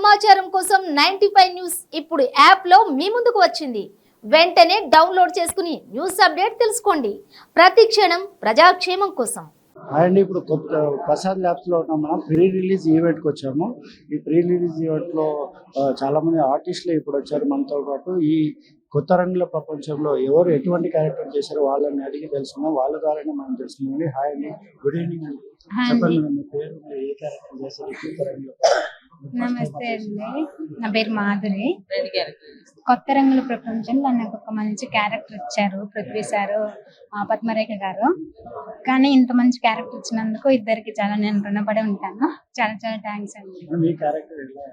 సమాచారం కోసం 95 న్యూస్ ఇప్పుడు యాప్లో మీ ముందుకు వచ్చింది. వెంటనే డౌన్లోడ్ చేసుకుని న్యూస్ అప్డేట్ తెలుసుకోండి. ప్రతి క్షణం ప్రజాక్షేమం కోసం. అండ్ ఇప్పుడు కొత్త ప్రసాద్ ల్యాబ్స్లో ఉన్నాం. మనం ప్రీ రిలీజ్ ఈవెంట్కి వచ్చాము. ఈ ప్రీ రిలీజ్ ఈవెంట్లో చాలామంది ఆర్టిస్టులు ఇప్పుడు వచ్చారు మనతో పాటు. ఈ కొత్త రంగుల ప్రపంచంలో ఎవరు ఎటువంటి క్యారెక్టర్ చేశారో వాళ్ళని అడిగి తెలుసుకున్నాం. వాళ్ళ ద్వారానే మనం తెలుసుకున్నాం. హాయ్ అండి, గుడ్ ఈవినింగ్ అండి. చెప్పండి మేడం, మీ పేరు, మీరు ఏ క్యారెక్టర్ చేశారు ఈ కొత్త రంగులో? నమస్తే అండి, నా పేరు మాధురి. కొత్త రంగుల ప్రపంచంలో నాకు ఒక మంచి క్యారెక్టర్ ఇచ్చారు పృథ్వీ సారు, పద్మరేఖ గారు. కానీ ఇంత మంచి క్యారెక్టర్ ఇచ్చినందుకు ఇద్దరికి చాలా నేను రుణపడి ఉంటాను. చాలా చాలా థ్యాంక్స్ అండి. మీ క్యారెక్టర్ ఎలా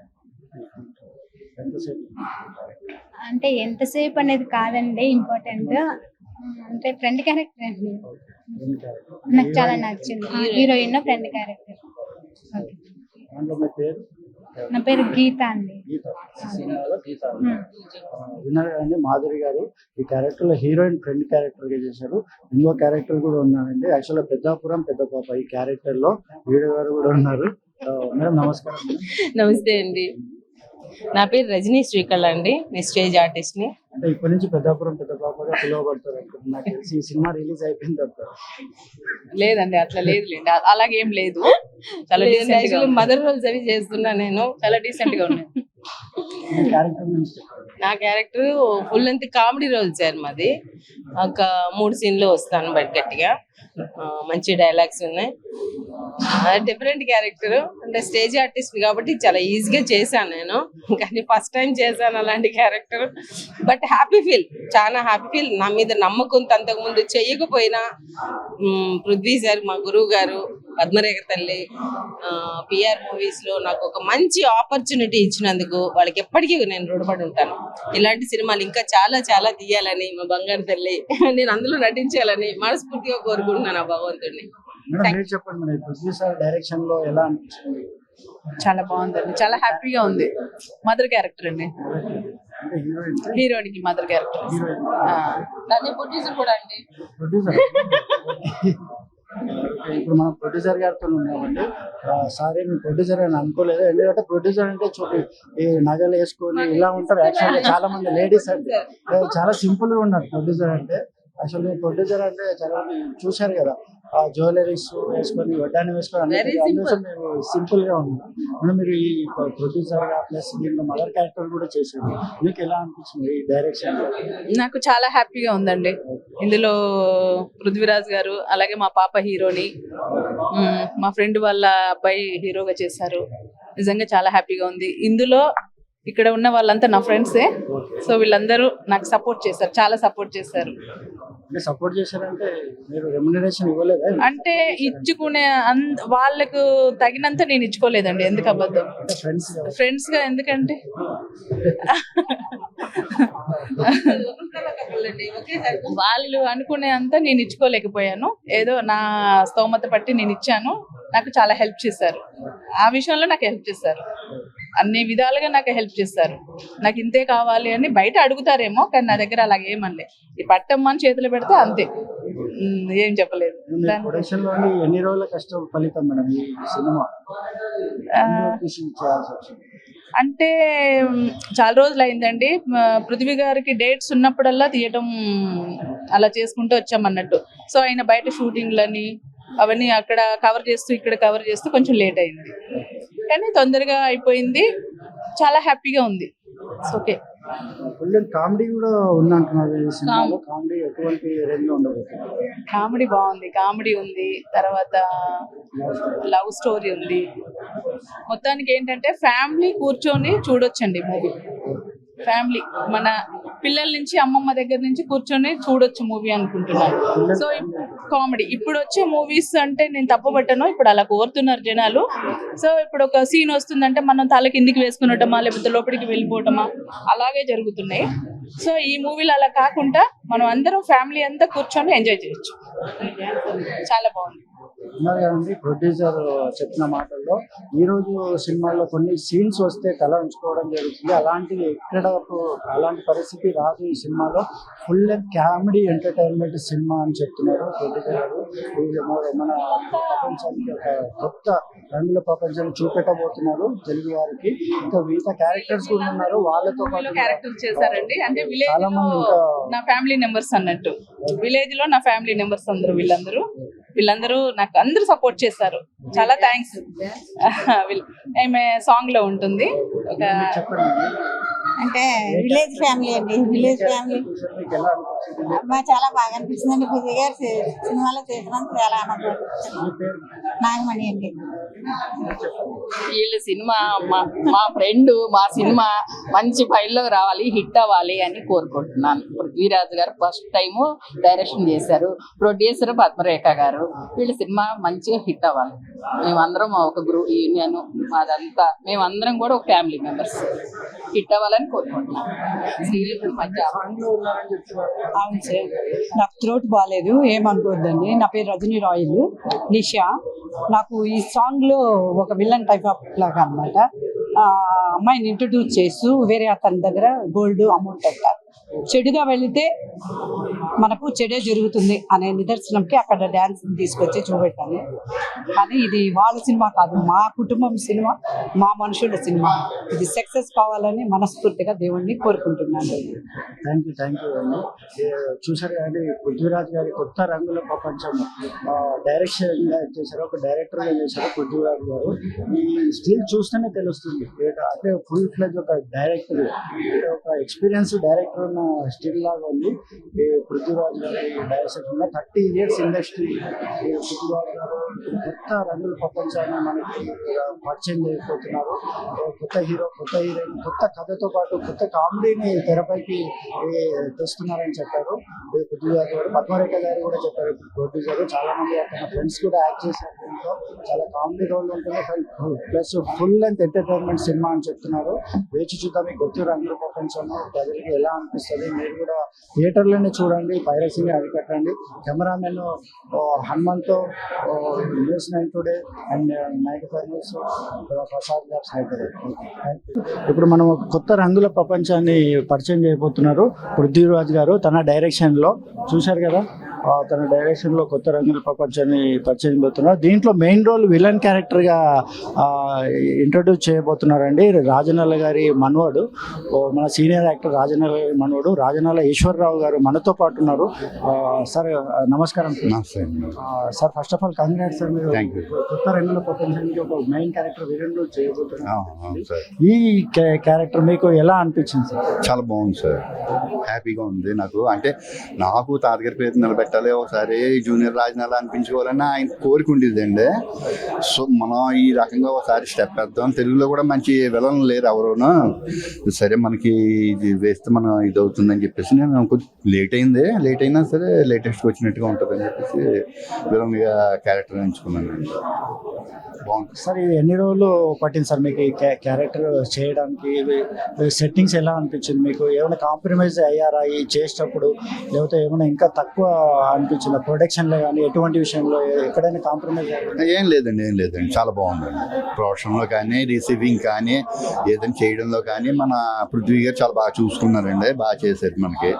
ఎంతసేపు? అంటే ఎంతసేపు అనేది కాదండి ఇంపార్టెంట్, అంటే ఫ్రెండ్ క్యారెక్టర్ అండి. నాకు చాలా నచ్చింది. Heroine friend character. ఓకే, దాంట్లో మీ పేరు? నా పేరు గీత అండి. గీత, సినిమాలో గీత. విన్నారు కదండి, మాధురి గారు ఈ క్యారెక్టర్ లో హీరోయిన్ ఫ్రెండ్ క్యారెక్టర్ గా చేశారు. ఇంకో క్యారెక్టర్ కూడా ఉన్నారండి, యాక్చువల్ గా పెద్దాపురం పెద్ద పాప ఈ క్యారెక్టర్ లో వీడియో గారు కూడా ఉన్నారు. మేడం నమస్కారం. నమస్తే అండి, నా పేరు రజనీ శ్రీకళ అండి, నేను స్టేజ్ ఆర్టిస్ట్ ని. అంటే ఇప్పటి నుంచి పెద్దాపురం పెద్ద పాపగా పిలువబడతారు అనుకుంటున్నాను. నాకు తెలిసి ఈ సినిమా రిలీజ్ అయిపోయింది తర్వాత. లేదండి, అట్లా లేదులేండి, అలాగేం లేదు. చాలా మదర్ రోల్స్ అవి చేస్తున్నా నేను, చాలా డీసెంట్ గా ఉన్నాను. క్యారెక్టర్ నుంచి నా character full length comedy role sir మాది. ఒక 3 సీన్లు వస్తాను బయట గట్టిగా, మంచి డైలాగ్స్ ఉన్నాయి. డిఫరెంట్ క్యారెక్టర్, అంటే స్టేజ్ ఆర్టిస్ట్ కాబట్టి చాలా ఈజీగా చేశాను నేను. కానీ ఫస్ట్ టైం చేశాను అలాంటి క్యారెక్టర్. బట్ హ్యాపీ ఫీల్, చాలా హ్యాపీ ఫీల్. నా మీద నమ్మకంతో అంతకుముందు చెయ్యకపోయినా పృథ్వీ సార్, మా గురువు గారు, పద్మరేఖ తల్లి, పిఆర్ మూవీస్ లో నాకు ఒక మంచి ఆపర్చునిటీ ఇచ్చినందుకు వాళ్ళకి ఎప్పటికీ నేను రుణపడి ఉంటాను. ఇలాంటి సినిమాలు ఇంకా చాలా చాలా తీయాలని, మా బంగారు తల్లి నేను అందులో నటించాలని మనస్ఫూర్తిగా కోరుకుంటున్నాను ఆ భగవంతుడిని. చెప్పండి మేడం, పృథ్వీ సార్ డైరెక్షన్ లో ఎలా అనిపించింది? చాలా బాగుందండి, చాలా హ్యాపీగా ఉంది. మదర్ క్యారెక్టర్ అండి, హీరోయిన్ కి మదర్ క్యారెక్టర్. ప్రొడ్యూసర్ కూడా అండి. ప్రొడ్యూసర్ ఇప్పుడు మనం ప్రొడ్యూసర్ గారితో ఉన్నామండి. సారీ, మీ ప్రొడ్యూసర్ అని అనుకోలేదు. ఎందుకంటే ప్రొడ్యూసర్ అంటే చూపి ఈ నగలు వేసుకొని ఇలా ఉంటారు. యాక్చువల్గా చాలా మంది లేడీస్ అంటే చాలా సింపుల్ గా ఉన్నారు. ప్రొడ్యూసర్ అంటే యాక్చువల్లీ ప్రొడ్యూసర్ అంటే చాలా మంది చూశారు కదా, ఆ జ్యువెలరీస్ వేసుకొని వడ్డాన్ని వేసుకొని అందుకోసం మేము సింపుల్ గా ఉన్నాం. మీరు ఈ ప్రొడ్యూసర్ గా ప్లస్ దీంట్లో మదర్ క్యారెక్టర్ కూడా చేశారు. మీకు ఎలా అనిపించింది ఈ డైరెక్షన్? నాకు చాలా హ్యాపీగా ఉందండి. ఇందులో పృథ్వీరాజ్ గారు, అలాగే మా పాప హీరోని, మా ఫ్రెండ్ వాళ్ళ అబ్బాయి హీరోగా చేశారు. నిజంగా చాలా హ్యాపీగా ఉంది. ఇందులో ఇక్కడ ఉన్న వాళ్ళంతా నా ఫ్రెండ్సే. సో వీళ్ళందరూ నాకు సపోర్ట్ చేశారు, చాలా సపోర్ట్ చేశారు. సపోర్ట్ చేశారంటే మీరు రెమ్యునరేషన్ ఇవ్వలేదా? అంటే ఇచ్చుకునే వాళ్ళకు తగినంత నేను ఇచ్చుకోలేదండి. ఎందుకు అబద్ధం, ఫ్రెండ్స్ గా. ఎందుకంటే వాళ్ళు అనుకునే అంత నేను ఇచ్చుకోలేకపోయాను. ఏదో నా స్తోమత పట్టి నేను ఇచ్చాను. నాకు చాలా హెల్ప్ చేశారు, ఆ విషయంలో నాకు హెల్ప్ చేశారు. అన్ని విధాలుగా నాకు హెల్ప్ చేస్తారు. నాకు ఇంతే కావాలి అని బయట అడుగుతారేమో, కానీ నా దగ్గర అలాగే ఏమనలే. ఈ పట్టమ్మని చేతులు పెడితే అంతే, ఏం చెప్పలేదు. ఎన్ని రోజుల కష్టం ఫలితం మేడం ఈ సినిమా? అంటే చాలా రోజులు అయిందండి. పృథ్వీ గారికి డేట్స్ ఉన్నప్పుడల్లా తీయటం అలా చేసుకుంటూ వచ్చామన్నట్టు. సో ఆయన బయట షూటింగ్లని అవన్నీ అక్కడ కవర్ చేస్తూ ఇక్కడ కవర్ చేస్తూ కొంచెం లేట్ అయింది, కానీ తొందరగా అయిపోయింది. చాలా హ్యాపీగా ఉంది. ఓకే, కామెడీ కూడా ఉందంటున్నారు. కామెడీ ఎటువంటి రేంజ్ లో ఉండబోతుంది? కామెడీ బాగుంది, కామెడీ ఉంది, తర్వాత లవ్ స్టోరీ ఉంది. మొత్తానికి ఏంటంటే ఫ్యామిలీ కూర్చొని చూడొచ్చండి మూవీ. ఫ్యామిలీ, మన పిల్లల నుంచి అమ్మమ్మ దగ్గర నుంచి కూర్చొని చూడొచ్చు మూవీ అనుకుంటున్నాను. సో కామెడీ, ఇప్పుడు వచ్చే మూవీస్ అంటే నేను తప్పబట్టను, ఇప్పుడు అలా కోరుతున్నారు జనాలు. సో ఇప్పుడు ఒక సీన్ వస్తుందంటే మనం తల కిందికి వేసుకునటమా, లేకపోతే లోపలికి వెళ్ళిపోవటమా, అలాగే జరుగుతున్నాయి. సో ఈ మూవీలో అలా కాకుండా మనం అందరం ఫ్యామిలీ అంతా కూర్చొని ఎంజాయ్ చేయొచ్చు. చాలా బాగుంది. ఉన్నారు కదండి, ప్రొడ్యూసర్ చెప్పిన మాటల్లో ఈరోజు సినిమాల్లో కొన్ని సీన్స్ వస్తే తల ఉంచుకోవడం జరుగుతుంది. అలాంటిది అలాంటి పరిస్థితి రాదు ఈ సినిమాలో. Full length comedy entertainment cinema అని చెప్తున్నారు. ప్రొడ్యూసర్ వీళ్ళు మన ప్రపంచానికి ఒక కొత్త రంగుల ప్రపంచాన్ని చూపెట్టబోతున్నారు తెలుగు వారికి. ఇంకా మిగతా క్యారెక్టర్స్ కూడా ఉన్నారు, వాళ్ళతో పాటు క్యారెక్టర్ చేశారండి. అంటే విలేజ్ చాలా లో మంది ఇంకా నా ఫ్యామిలీ మెంబర్స్ అన్నట్టు, విలేజ్ లో నా ఫ్యామిలీ మెంబర్స్ అందరూ వీళ్ళందరూ నాకు అందరూ సపోర్ట్ చేస్తారు. చాలా థ్యాంక్స్. ఏమే సాంగ్ లో ఉంటుంది ఒక చెప్పండి. అంటే విలేజ్ ఫ్యామిలీ అండి. విలేజ్ ఫ్యామిలీ మీకు ఎలా అనిపించింది? అబ్బా చాలా బాగా అనిపిస్తుందండి. పూజ గారు సినిమాలో చేసినందుకు చాలా ఆనందం. మీ పేరు? నాగమణి అండి. వీళ్ళ సినిమా మా ఫ్రెండ్ మా సినిమా మంచి ఫైల్లో రావాలి, హిట్ అవ్వాలి అని కోరుకుంటున్నాను. పృథ్వీరాజ్ గారు ఫస్ట్ టైము డైరెక్షన్ చేశారు, ప్రొడ్యూసర్ పద్మరేఖ గారు. వీళ్ళ సినిమా మంచిగా హిట్ అవ్వాలి. మేమందరం ఒక గ్రూప్ యూనియన్, మాదంతా మేమందరం కూడా ఒక ఫ్యామిలీ మెంబర్స్, హిట్ అవ్వాలని కోరుకుంటున్నాను. శ్రీలు మధ్య సాంగ్లో ఉన్నారని చెప్తున్నారు. అవును సార్, నాకు థ్రోట్ బాగాలేదు, ఏమనుకోవద్దండి. నా పేరు రజనీ రాయల్ నిషా. నాకు ఈ సాంగ్ లో ఒక విలన్ టైప్ ఆఫ్ లాగా అనమాట. అమ్మాయిని ఇంట్రడ్యూస్ చేస్తూ వేరే అతని దగ్గర గోల్డ్ అమౌంట్ అంటారు. చెడుగా వెళితే మనకు చెడే జరుగుతుంది అనే నిదర్శనంకి అక్కడ డ్యాన్స్ తీసుకొచ్చి చూపెట్టాను. కానీ ఇది వాళ్ళ సినిమా కాదు, మా కుటుంబం సినిమా, మా మనుషుల సినిమా. ఇది సక్సెస్ కావాలని మనస్ఫూర్తిగా దేవుణ్ణి కోరుకుంటున్నాను. థ్యాంక్ యూ అండి. చూసారు కానీ పృథ్వీరాజ్ గారి కొత్త రంగుల ప్రపంచం డైరెక్షన్ చేశారు, ఒక డైరెక్టర్ గా చేశారు పృథ్వీరాజ్ గారు. ఈ స్టిల్ చూస్తేనే తెలుస్తుంది అంటే ఫుల్ ఫ్లెజ్ ఒక డైరెక్టర్, అంటే ఒక ఎక్స్పీరియన్స్ డైరెక్టర్ ఉన్న స్టిల్ లాగా ఉంది ఈ పృథ్వీరాజ్ గారి డైరెక్షన్. 30 years industry. పృథ్వీరాజ్ గారు కొత్త రంగుల ప్రపంచాన్ని మనకి పరిచయం చేయబోతున్నారు. కొత్త హీరో, కొత్త హీరోయిన్, కొత్త కథతో పాటు కొత్త కామెడీని తెరపైకి తెస్తున్నారని చెప్పారు పృథ్వీరాజ్ గారు. పద్మరేఖ గారు కూడా చెప్పారు ప్రొడ్యూసర్. చాలా మంది తన ఫ్రెండ్స్ కూడా యాక్ట్ చేశారు దీంట్లో. చాలా కామెడీ రోల్ ఉంటుంది, plus full length entertainment cinema అని చెప్తున్నారు. వేచి చూద్దాం ఈ కొత్త రంగుల ప్రపంచం ప్రజలకి ఎలా అనిపిస్తుంది. మీరు కూడా థియేటర్లోనే చూడండి, పైరసీని అరికట్టండి. కెమెరామెన్ హనుమంతో news 9 today and 95 news Prasad garu Hyderabad. ఇప్పుడు మనం ఒక కొత్త రంగుల ప్రపంచాన్ని పరిచయం చేయబోతున్నారు పృథ్వీరాజ్ గారు తన డైరెక్షన్లో. చూశారు కదా, తన డైరెక్షన్లో కొత్త రంగుల ప్రపంచాన్ని పరిచయం చేయబోతున్నారు. దీంట్లో మెయిన్ రోల్ విలన్ క్యారెక్టర్గా ఇంట్రొడ్యూస్ చేయబోతున్నారండి. రాజనల్ల గారి మనవడు, మన సీనియర్ యాక్టర్ రాజనల్ల గారి మనవడు రాజనల్ల ఈశ్వరరావు గారు మనతో పాటు ఉన్నారు. సార్ నమస్కారం. Sir first of all congrats sir, మీరు కొత్త రంగుల ప్రపంచానికి ఒక మెయిన్ క్యారెక్టర్ విలన్ రోల్ చేయబోతున్నారు. ఈ క్యారెక్టర్ మీకు ఎలా అనిపించింది సార్? చాలా బాగుంది సార్, హ్యాపీగా ఉంది నాకు. అంటే నాకు తాతగారి పేరు నిలబెట్టాలి, ఒకసారి జూనియర్ రాజనాల అనిపించుకోవాలని ఆయన కోరిక ఉండేదండి. సో మనం ఈ రకంగా ఒకసారి స్టెప్ వేద్దాం. తెలుగులో కూడా మంచి విలన్ లేరు ఎవరునా, సరే మనకి ఇది వేస్తే మనం ఇది అవుతుందని చెప్పేసి నేను కొంచెం లేట్ అయినా సరే లేటెస్ట్గా వచ్చినట్టుగా ఉంటుందని చెప్పేసి విలన్గా క్యారెక్టర్ ఎంచుకున్నాను. బాగుంటుంది సార్. ఇది ఎన్ని రోజులు పట్టింది సార్ మీకు ఈ క్యారెక్టర్ చేయడానికి? సెట్టింగ్స్ ఎలా అనిపించింది మీకు? ఏమైనా కాంప్రమైజ్ అయ్యారా ఈ చేసేటప్పుడు, లేకపోతే ఏమైనా ఇంకా తక్కువ అనిపించిందా ప్రొడక్షన్లో కానీ ఎటువంటి విషయంలో ఎక్కడైనా కాంప్రమైజ్ అయ్యారా? ఏం లేదండి, చాలా బాగుందండి. ప్రొడక్షన్లో కానీ, రిసీవింగ్ కానీ, ఏదైనా చేయడంలో కానీ మన పృథ్వీ గారు చాలా బాగా చూసుకున్నారండి, బాగా చేశారు. మనకి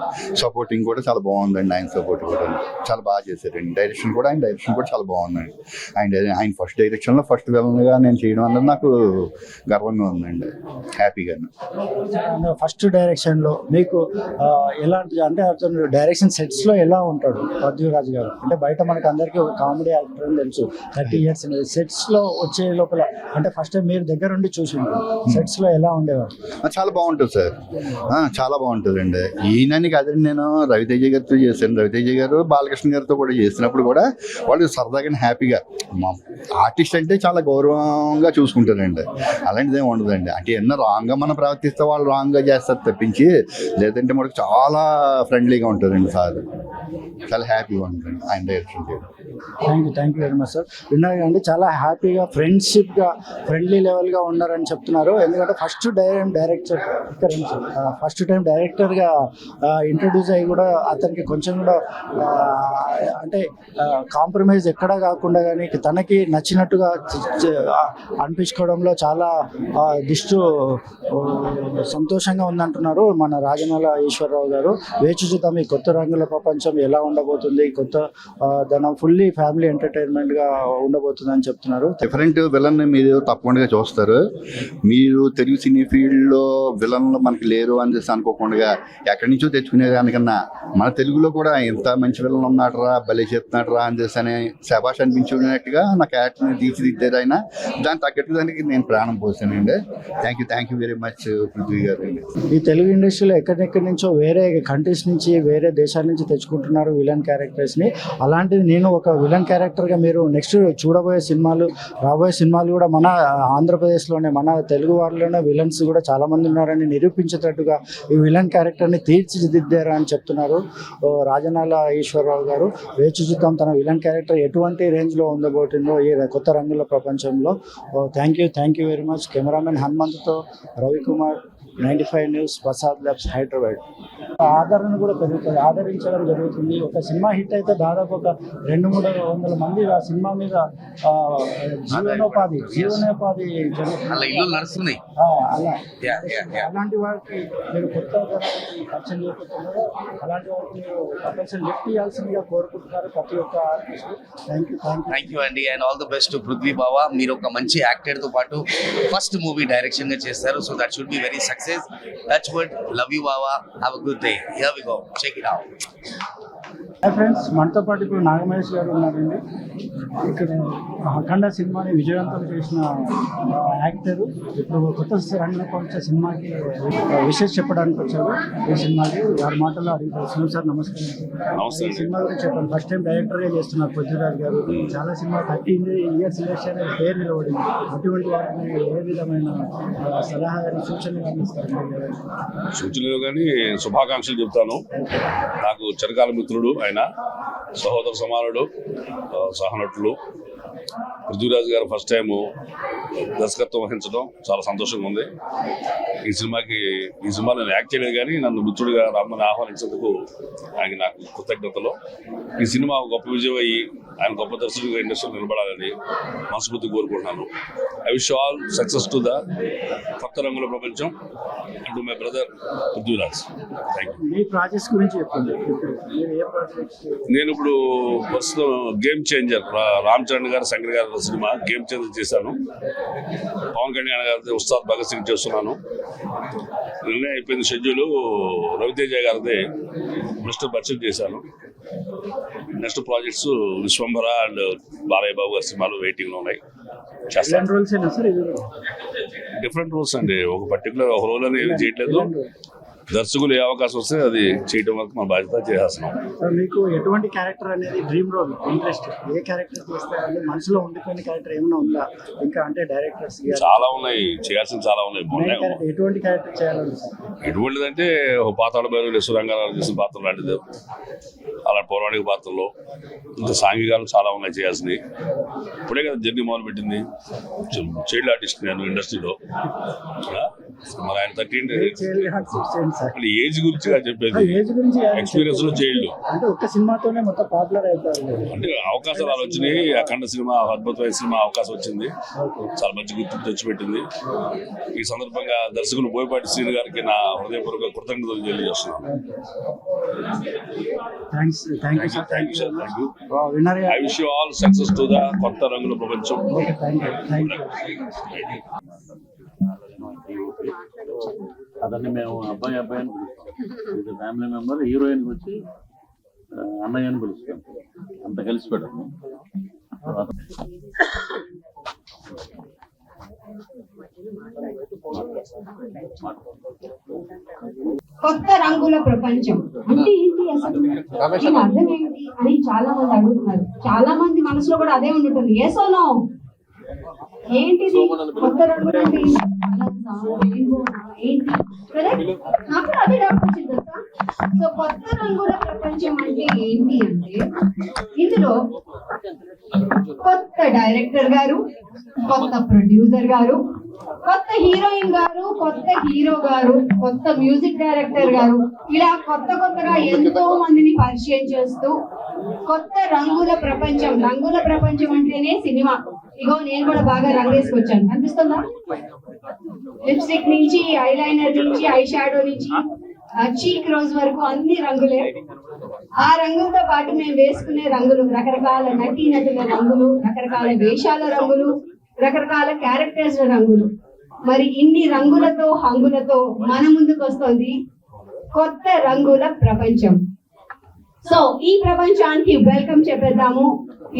సపోర్టింగ్ కూడా చాలా బాగుందండి, ఆయన సపోర్ట్ కూడా చాలా బాగా చేశారండి. ఆయన డైరెక్షన్ కూడా చాలా బాగుందండి. ఆయన ఫస్ట్ డైరెక్షన్లో ఫస్ట్ విలన్గా నేను చేయడం అన్నది నాకు గర్వంగా ఉందండి, హ్యాపీగా. ఫస్ట్ డైరెక్షన్లో మీకు ఎలాంటి, అంటే అతను డైరెక్షన్ సెట్స్లో ఎలా ఉంటాడు పృథ్వీరాజ్ గారు? అంటే బయట మనకు అందరికీ ఒక కామెడీ యాక్టర్ అని తెలుసు, 30 years సెట్స్లో వచ్చే లోపల అంటే ఫస్ట్ టైం మీరు దగ్గర ఉండి చూసింది, సెట్స్లో ఎలా ఉండేవారు? చాలా బాగుంటుంది సార్, చాలా బాగుంటుందండి. ఈయనని కాదండి, నేను రవితేజ గారితో చేశాను. రవితేజ గారు బాలకృష్ణ గారితో కూడా చేసినప్పుడు కూడా వాళ్ళు సరదాగా హ్యాపీగా, మా ఆర్టిస్ట్ అంటే చాలా గౌరవంగా చూసుకుంటారండి. అలాంటిది ఏమి ఉండదండి. అంటే ఎన్నో రాంగ్గా మనం ప్రవర్తిస్తే వాళ్ళు రాంగ్గా చేస్తారు తప్పించి, లేదంటే మనకు చాలా ఫ్రెండ్లీగా ఉంటుందండి సార్. చాలా హ్యాపీగా ఉంటుంది ఆయన డైరెక్షన్ చేయడం. Thank you very much sir. విన్నారు అండి, చాలా హ్యాపీగా ఫ్రెండ్షిప్గా ఫ్రెండ్లీ లెవెల్గా ఉన్నారని చెప్తున్నారు. ఎందుకంటే ఫస్ట్ టైం డైరెక్టర్గా ఇంట్రడ్యూస్ అయ్యి కూడా అతనికి కొంచెం కూడా అంటే కాంప్రమైజ్ ఎక్కడా కాకుండా కానీ తనకి నచ్చినట్టుగా అనిపించుకోవడంలో చాలా సంతోషంగా ఉందంటున్నారు మన రాజనాల ఈశ్వరరావు గారు. వేచి చూద్దాం ఈ కొత్త రంగుల ప్రపంచం ఎలా ఉండబోతుంది, కొత్త ధనం ఫుల్లీ ఫ్యామిలీ ఎంటర్టైన్మెంట్ గా ఉండబోతుంది అని చెప్తున్నారు. డిఫరెంట్ విలన్ మీరు తప్పకుండా చూస్తారు. మీరు తెలుగు సినీ ఫీల్డ్ లో విలన్లు మనకి లేరు అని చెప్పి అనుకోకుండా ఎక్కడి నుంచో తెచ్చుకునే దానికన్నా మన తెలుగులో కూడా ఎంత మంచి విలన్ ఉన్నాడరా, భలే చెప్తున్నాడరా అని చేసి అని శబాష్ అనిపించుకున్నట్టుగా నా క్యారెక్టర్ని తీర్చిదిద్దారు ఆయన. దాన్ని తగ్గట్టు దానికి నేను ప్రాణం పోసానండి. Thank you very much Prithvi garu. ఈ తెలుగు ఇండస్ట్రీలో ఎక్కడెక్కడి నుంచో వేరే కంట్రీస్ నుంచి వేరే దేశాల నుంచి తెచ్చుకుంటున్నారు విలన్ క్యారెక్టర్స్ని. అలాంటిది నేను ఒక విలన్ క్యారెక్టర్గా మీరు నెక్స్ట్ చూడబోయే రాబోయే సినిమాలు కూడా మన ఆంధ్రప్రదేశ్లోనే మన తెలుగు వారిలోనే విలన్స్ కూడా చాలామంది ఉన్నారని నిరూపించేటట్టుగా ఈ విలన్ క్యారెక్టర్ని తీర్చిదిద్దారు అని చెప్తున్నారు రాజనాల ఈశ్వరరావు గారు. వేచి చూద్దాం తన విలన్ క్యారెక్టర్ ఎటువంటి రేంజ్లో ఉండబోతుందో ఈ కొత్త రంగుల ప్రపంచంలో. Thank you very much. Cameraman హనుమంత్తో రవికుమార్, 95 న్యూస్, ప్రసాద్ ల్యాబ్స్, హైదరాబాద్. ఆదరణ కూడా పెరుగుతుంది, ఆదరించడం జరుగుతుంది. ఒక సినిమా హిట్ అయితే దాదాపు ఒక 200-300 మంది ఆ సినిమా మీద జీవనోపాధి జరుగుతుంది. అలాంటి వారికి మీరు కొత్త పరిచయం చేయబోతున్నారు. అలాంటి వారికి మీరు పరిచయం లిఫ్ట్ ఇవ్వాల్సిందిగా కోరుకుంటున్నారు ప్రతి ఒక్క ఆర్టిస్ట్. థ్యాంక్ యూ అండి. And all the best to Prithvi బావ. మీరు ఒక మంచి యాక్టర్ తో పాటు ఫస్ట్ మూవీ డైరెక్షన్ గా చేస్తారు. So that should be very success. Touch wood. Love you, Baba. Have a good day. Here we go. Check it out. Hi friends, మనతో పాటు ఇప్పుడు నాగమహేష్ గారు ఉన్నారండి. ఇక్కడ అఖండ సినిమాని విజయవంతం చేసిన యాక్టర్. ఇప్పుడు కొత్త రంగంలోకి వచ్చే సినిమాకి విశేష చెప్పడానికి వచ్చారు. ఈ సినిమాకి వారి మాటల్లో అడిగి సార్ నమస్కారం. ఈ సినిమా గురించి చెప్పండి. ఫస్ట్ టైం డైరెక్టర్గా చేస్తున్నారు పృథ్వీరాజ్ గారు. చాలా సినిమా 13 ఇయర్స్ ఇండస్ట్రీ అనేది పేరు నిలబడింది. అటువంటి వారికి ఏ విధమైన సలహా కానీ సూచనలు కానీ ఇస్తారు? సూచనలు కానీ శుభాకాంక్షలు చెప్తాను. నాకు చిరకాల మిత్రుడు ఆయన, సహోదర సమానుడు, సహనటులు పృథ్వీరాజ్ గారు ఫస్ట్ టైం దర్శకత్వం వహించడం చాలా సంతోషంగా ఉంది. ఈ సినిమాలో నేను యాక్ట్ చేయలేదు, కానీ నన్ను మిత్రుడిగా రమ్మని ఆహ్వానించేందుకు ఆయన నాకు కృతజ్ఞతలు. ఈ సినిమా గొప్ప విజయం అయ్యి ఆయన గొప్ప దర్శకుడిగా ఇండస్ట్రీలో నిలబడాలని మనస్ఫూర్తి కోరుకుంటున్నాను. I wish all success to the కొత్త రంగుల ప్రపంచం and to my brother Prithviraj. Thank you. Me projects గురించి చెప్పండి. నేను ఇప్పుడు ప్రస్తుతం గేమ్ చేంజర్, రామ్ చరణ్ గారు, శంకర్ గారి సినిమా గేమ్ చేంజర్ చేశాను. పవన్ కళ్యాణ్ గారి ఉస్తాద్ భగత్ సింగ్ చేస్తున్నాను. నిన్నే అయిపోయింది షెడ్యూల్. రవితేజ గారిది మిస్టర్ బడ్జెట్ చేశాను. Next projects Vishwambhara and Balayya Babu garu సినిమాలు వెయిటింగ్ లో ఉన్నాయి. డిఫరెంట్ రోల్స్ అండి, ఒక పర్టికులర్ ఒక రోల్ అని ఏమి చేయట్లేదు. దర్శకులు ఏ అవకాశం వస్తే అది చేయడం వరకు మన బాధ్యత చేస్తున్నాం. మీకు ఎటువంటి క్యారెక్టర్ అనేది డ్రీమ్ రోల్, ఇంట్రెస్ట్? ఏ క్యారెక్టర్ చేస్తారంటే మనసులో ఉండిపోయిన క్యారెక్టర్ ఏమైనా ఉందా? ఇంకా అంటే డైరెక్టర్స్ చాలా ఉన్నాయి, చేయాల్సిన చాలా ఉన్నాయి. ఎటువంటి క్యారెక్టర్ చేయాలని? ఎటువంటిదంటే ఒక పాతాళ భైరవుడు, సురంగారావు చేసిన పాత్ర లాంటిది, అలా పౌరాణిక పాత్రలో ఇంకా సాంఘికాలు చాలా ఉన్నాయి చేయాల్సినవి. ఇప్పుడే కదా జర్నీ మొదలు పెట్టింది. చైల్డ్ ఆర్టిస్ట్ నేను ఇండస్ట్రీలో. మరి ఆయన 13 ఏజ్ గురించి చెప్పేది, ఎక్స్పీరియన్స్ లో చైల్డ్ అంటే ఒక్క సినిమాతోనే మొత్తం పాపులర్ అయిపోయింది. అంటే అవకాశాలు అలా వచ్చినాయి. అఖండ సినిమా అద్భుతమైన సినిమా అవకాశం వచ్చింది, చాలా మంచి గుర్తింపు తెచ్చిపెట్టింది. ఈ సందర్భంగా దర్శకులు బోయపాటి శ్రీను గారికి నా హృదయపూర్వక కృతజ్ఞతలు తెలియజేస్తున్నాను. I wish you all success to the కొత్త రంగుల ప్రపంచం. అతన్ని మేము అబ్బాయి అని పిలుస్తాం. Family member. హీరోయిన్ వచ్చి అన్నయ్య అని పిలుస్తాం. అంత కలిసి పెట్టాము. కొత్త రంగుల ప్రపంచం అంటే ఏంటి అసలు, దీని అర్థం ఏంటి అని చాలా మంది అడుగుతున్నారు. చాలా మంది మనసులో కూడా అదే ఉండుంటుంది. ఏసోనో ఏంటిది కొత్త రంగులు అంటే ఏంటి? నాకు అదే డౌట్ వచ్చింది తెలుసా. సో కొత్త రంగుల ప్రపంచం అంటే ఏంటి అంటే ఇందులో డైరెక్టర్ గారు, కొత్త ప్రొడ్యూసర్ గారు, కొత్త హీరోయిన్ గారు, కొత్త హీరో గారు, కొత్త మ్యూజిక్ డైరెక్టర్ గారు, ఇలా కొత్తగా ఎంతో మందిని పరిచయం చేస్తూ కొత్త రంగుల ప్రపంచం అంటేనే సినిమా. ఇగో నేను కూడా బాగా రంగేసుకొచ్చాను, అనిపిస్తుందా? లిప్స్టిక్ నుంచి, ఐలైనర్ నుంచి, ఐ షాడో నుంచి, చీక్ రోజ్ వరకు అన్ని రంగులే. ఆ రంగులతో పాటు మేము వేసుకునే రంగులు, రకరకాల నటుల రంగులు, రకరకాల వేషాల రంగులు, రకరకాల క్యారెక్టర్స్ రంగులు. మరి ఇన్ని రంగులతో హంగులతో మన ముందుకు వస్తుంది కొత్త రంగుల ప్రపంచం. సో ఈ ప్రపంచానికి వెల్కమ్ చెప్పేద్దాము.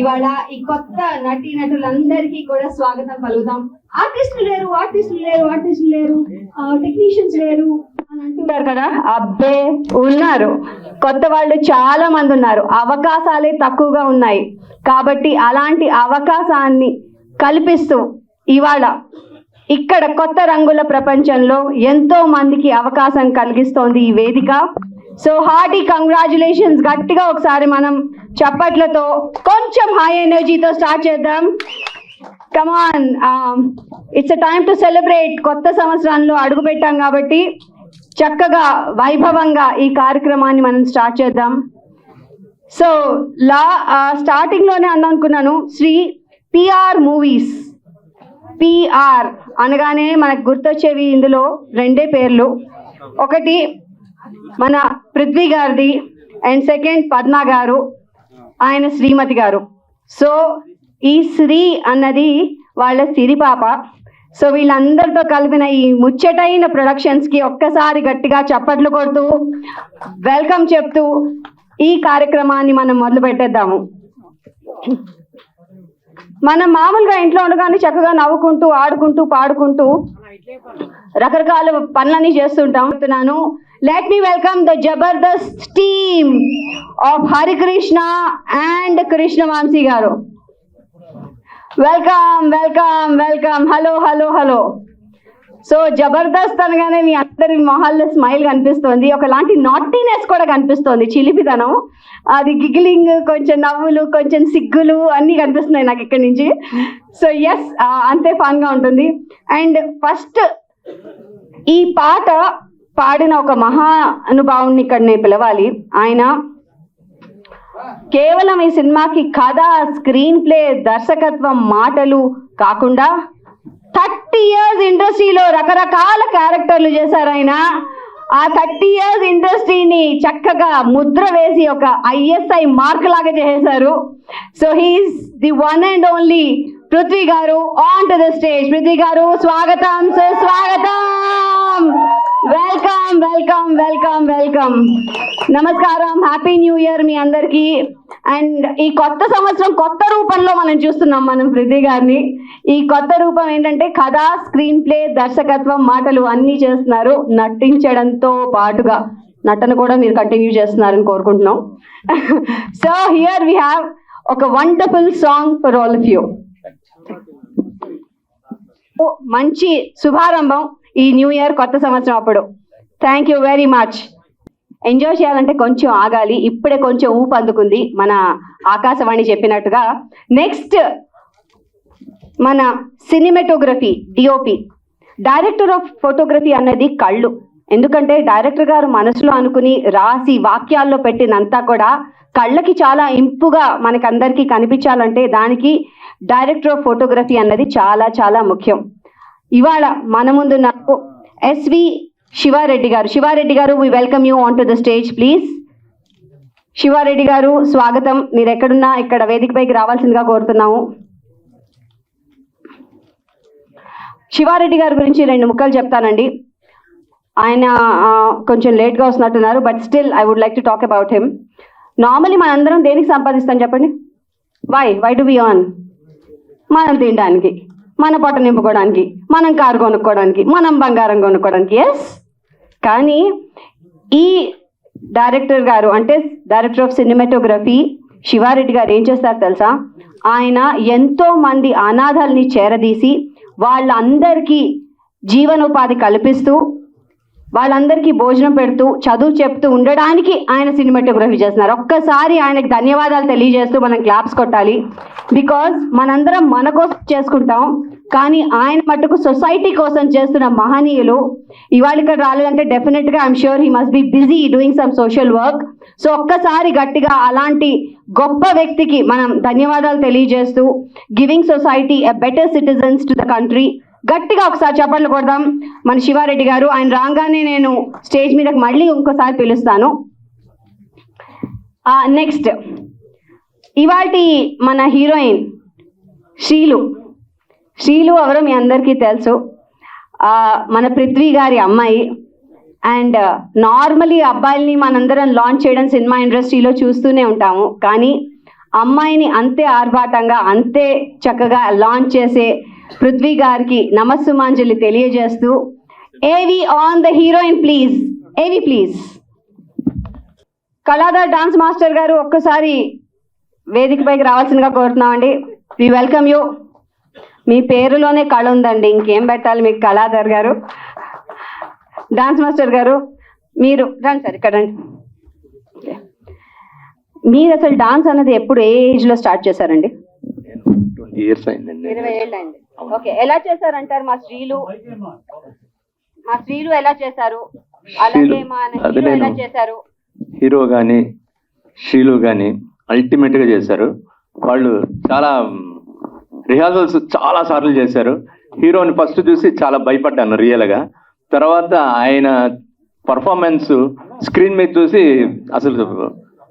ఇవాళ ఈ కొత్త నటులందరికీ కూడా స్వాగతం పలుకుదాం. ఆర్టిస్టులు లేరు, టెక్నీషియన్స్ లేరు అని అంటుంటారు కదా. అబ్బే ఉన్నారు, కొత్త వాళ్ళు చాలా మంది ఉన్నారు. అవకాశాలే తక్కువగా ఉన్నాయి. కాబట్టి అలాంటి అవకాశాన్ని కల్పిస్తూ ఇవాళ ఇక్కడ కొత్త రంగుల ప్రపంచంలో ఎంతో మందికి అవకాశం కలిగిస్తోంది ఈ వేదిక. So hearty congratulations. గట్టిగా ఒకసారి మనం చప్పట్లతో కొంచెం హై ఎనర్జీతో స్టార్ట్ చేద్దాం. Come on, it's a time to celebrate. కొత్త సంవత్సరంలో అడుగు పెట్టాం కాబట్టి చక్కగా వైభవంగా ఈ కార్యక్రమాన్ని మనం స్టార్ట్ చేద్దాం. సో స్టార్టింగ్ లోనే అనుకున్నాను, శ్రీ పిఆర్ మూవీస్. పిఆర్ అనగానే మనకు గుర్తొచ్చేవి ఇందులో రెండే పేర్లు. ఒకటి మన పృథ్వీ గారిది, అండ్ సెకండ్ పద్మ గారు, ఆయన శ్రీమతి గారు. సో ఈ శ్రీ అన్నది వాళ్ళ సిరిపాప. సో వీళ్ళందరితో కలిపిన ఈ ముచ్చటైన ప్రొడక్షన్స్కి ఒక్కసారి గట్టిగా చప్పట్లు కొడుతూ వెల్కమ్ చెప్తూ ఈ కార్యక్రమాన్ని మనం మొదలు పెట్టేద్దాము. మనం మామూలుగా ఇంట్లో ఉండగానే చక్కగా నవ్వుకుంటూ, ఆడుకుంటూ, పాడుకుంటూ రకరకాల పనులన్నీ చేస్తుంటాం. Let me welcome the Jabardasth team of Harikrishna and Krishna Vamsi గారు. వెల్కమ్. హలో. సో జబర్దస్త్ అనగానే మీ అందరి మొహాల్లో స్మైల్ కనిపిస్తుంది, ఒకలాంటి నాటీనెస్ కూడా కనిపిస్తుంది, చిలిపితనం, అది గిగ్లింగ్, కొంచెం నవ్వులు, కొంచెం సిగ్గులు అన్నీ కనిపిస్తున్నాయి నాకు ఇక్కడి నుంచి. సో ఎస్, అంతే ఫన్గా ఉంటుంది. అండ్ ఫస్ట్ ఈ పాట పాడిన ఒక మహా అనుభావుని ఇక్కడ నేను పిలవాలి. ఆయన కేవలం ఈ సినిమాకి కథ, స్క్రీన్ ప్లే, దర్శకత్వం, మాటలు కాకుండా 30 years ఇండస్ట్రీలో రకరకాల క్యారెక్టర్లు చేశారు ఆయన. ఆ 30 years ఇండస్ట్రీని చక్కగా ముద్ర వేసి ఒక ISI మార్క్ లాగా చేశారు. So he is the one and only Prithvi garu. On to the stage. Prithvi garu, స్వాగతం. వెల్కమ్. నమస్కారం, హ్యాపీ న్యూ ఇయర్ మీ అందరికీ. అండ్ ఈ కొత్త సంవత్సరం కొత్త రూపంలో మనం చూస్తున్నాం మనం పృథ్వీ గారిని. ఈ కొత్త రూపం ఏంటంటే కథ, స్క్రీన్ ప్లే, దర్శకత్వం, మాటలు అన్నీ చేస్తున్నారు. నటించడంతో పాటుగా నటన కూడా మీరు కంటిన్యూ చేస్తున్నారని కోరుకుంటున్నాం. సో హియర్ వి హ్యావ్ ఒక wonderful song for all of you. మంచి శుభారంభం ఈ న్యూ ఇయర్, కొత్త సంవత్సరం అప్పుడు. Thank you very much. Enjoy చేయాలంటే కొంచెం ఆగాలి, ఇప్పుడే కొంచెం ఊపు అందుకుంది మన ఆకాశవాణి చెప్పినట్టుగా. నెక్స్ట్ మన cinematography, DOP, director of photography అన్నది కళ్ళు. ఎందుకంటే డైరెక్టర్ గారు మనసులో అనుకుని రాసి వాక్యాల్లో పెట్టినంతా కూడా కళ్ళకి చాలా ఇంపుగా మనకందరికీ కనిపించాలంటే దానికి డైరెక్టర్ ఆఫ్ ఫోటోగ్రఫీ అన్నది చాలా చాలా ముఖ్యం. ఇవాళ మన ముందు నాకు ఎస్వి శివారెడ్డి గారు, we welcome you on to the stage please. Siva Reddy గారు, స్వాగతం. మీరు ఎక్కడున్నా ఇక్కడ వేదికపైకి రావాల్సిందిగా కోరుతున్నాము. శివారెడ్డి గారి గురించి 2 ముక్కలు చెప్తానండి. ఆయన కొంచెం లేట్గా వస్తున్నట్టున్నారు, but still I would like to talk about him. Normally మనందరం దేనికి సంపాదిస్తాం చెప్పండి? Why do we earn? మనం తినడానికి, మన పొట్ట నింపుకోవడానికి, మనం కారు కొనుక్కోవడానికి, మనం బంగారం కొనుక్కోవడానికి. ఎస్, కానీ ఈ డైరెక్టర్ గారు అంటే డైరెక్టర్ ఆఫ్ సినిమాటోగ్రఫీ శివారెడ్డి గారు ఏం చేస్తారు తెలుసా? ఆయన ఎంతో మంది అనాథల్ని చేరదీసి వాళ్ళందరికీ జీవనోపాధి కల్పిస్తూ వాళ్ళందరికీ భోజనం పెడుతూ చదువు చెప్తూ ఉండడానికి ఆయన సినిమాటోగ్రఫీ చేస్తున్నారు. ఒక్కసారి ఆయనకి ధన్యవాదాలు తెలియజేస్తూ మనం క్లాప్స్ కొట్టాలి. బికాజ్ మనందరం మన కోసం చేసుకుంటాం, కానీ ఆయన మట్టుకు సొసైటీ కోసం చేస్తున్న మహనీయులు. ఇవాళ ఇక్కడ రాలేదంటే డెఫినెట్గా I'm sure he must be busy doing some social work. So ఒక్కసారి గట్టిగా అలాంటి గొప్ప వ్యక్తికి మనం ధన్యవాదాలు తెలియజేస్తూ giving society a better citizens to the country. గట్టిగా ఒకసారి చప్పట్లు కొడదాం. మన శివారెడ్డి గారు ఆయన రాగానే నేను స్టేజ్ మీదకి మళ్ళీ ఇంకోసారి పిలుస్తాను. నెక్స్ట్ ఇవాటి మన హీరోయిన్ శ్రీలు ఎవరో మీ అందరికీ తెలుసు. మన పృథ్వీ గారి అమ్మాయి. అండ్ నార్మలీ అబ్బాయిల్ని మనందరం లాంచ్ చేయడం సినిమా ఇండస్ట్రీలో చూస్తూనే ఉంటాము, కానీ అమ్మాయిని అంతే ఆర్భాటంగా అంతే చక్కగా లాంచ్ చేసే పృథ్వీ గారికి నమస్సుమాంజలి తెలియజేస్తూ ఏవి ఆన్ ద హీరోయిన్ ప్లీజ్. ఏవి ప్లీజ్. కళాధర్ డాన్స్ మాస్టర్ గారు ఒక్కసారి వేదిక పైకి రావాల్సిందిగా కోరుతున్నామండి. వి వెల్కమ్ యూ. మీ పేరులోనే కళ ఉందండి, ఇంకేం పెట్టాలి మీకు. కళాధర్ గారు, డాన్స్ మాస్టర్ గారు మీరు రండి సార్, ఇక్కడ రండి. మీరు అసలు డాన్స్ అనేది ఎప్పుడు ఏ ఏజ్లో స్టార్ట్ చేశారండి? 20 years అయిందండి. 20 ఏళ్ళు అయింది. ఓకే, ఎలా చేశారంటారు? మా స్త్రీలు ఎలా చేశారు, అలాగే మా హీరో ఎలా చేశారు? హీరో కానీ శ్రీలు కానీ అల్టిమేట్గా చేశారు. వాళ్ళు చాలా రిహార్సల్స్ చాలా సార్లు చేశారు. హీరోని ఫస్ట్ చూసి చాలా భయపడ్డాను రియల్గా. తర్వాత ఆయన పర్ఫార్మెన్స్ స్క్రీన్ మీద చూసి అసలు